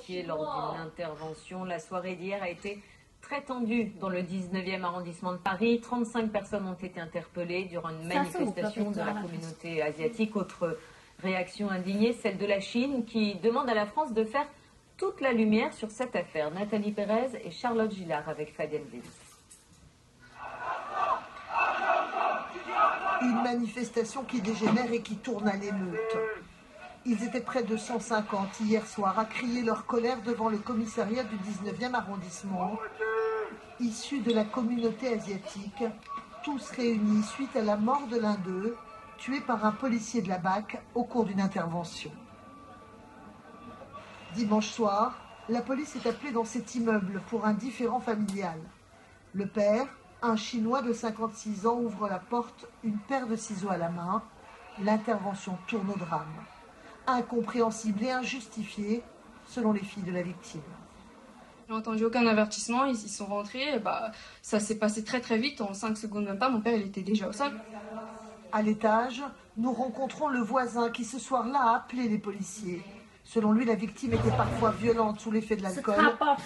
policiers lors d'une intervention. La soirée d'hier a été très tendue dans le 19e arrondissement de Paris. 35 personnes ont été interpellées durant une manifestation de la communauté asiatique. Autre réaction indignée, celle de la Chine qui demande à la France de faire toute la lumière sur cette affaire. Nathalie Pérez et Charlotte Gillard avec Fabienne Wills. Une manifestation qui dégénère et qui tourne à l'émeute. Ils étaient près de 150 hier soir à crier leur colère devant le commissariat du 19e arrondissement. Issus de la communauté asiatique, tous réunis suite à la mort de l'un d'eux, tué par un policier de la BAC au cours d'une intervention. Dimanche soir, la police est appelée dans cet immeuble pour un différend familial. Le père, un Chinois de 56 ans, ouvre la porte, une paire de ciseaux à la main. L'intervention tourne au drame. Incompréhensible et injustifiée, selon les filles de la victime. J'ai entendu aucun avertissement, ils sont rentrés, ça s'est passé très très vite, en 5 secondes même pas, mon père il était déjà au sol. À l'étage, nous rencontrons le voisin qui ce soir-là a appelé les policiers. Selon lui, la victime était parfois violente sous l'effet de l'alcool,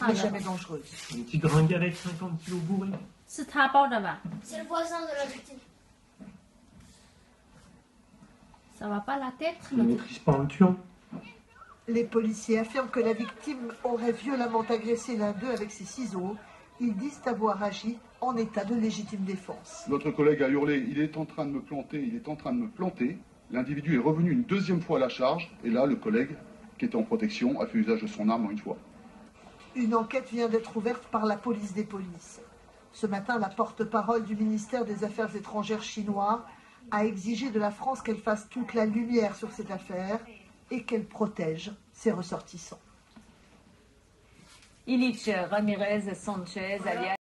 mais jamais dangereuse. Une petite gringuette avec 50 kilos bourrés. C'est le voisin de la victime. Ça va pas la tête? Il ne maîtrise pas en le tuant. Les policiers affirment que la victime aurait violemment agressé l'un d'eux avec ses ciseaux. Ils disent avoir agi en état de légitime défense. Notre collègue a hurlé « Il est en train de me planter, il est en train de me planter ». L'individu est revenu une deuxième fois à la charge et là, le collègue, qui était en protection, a fait usage de son arme en une fois. Une enquête vient d'être ouverte par la police des polices. Ce matin, la porte-parole du ministère des Affaires étrangères chinois a exigé de la France qu'elle fasse toute la lumière sur cette affaire et qu'elle protège ses ressortissants. Illich Ramirez Sanchez, alias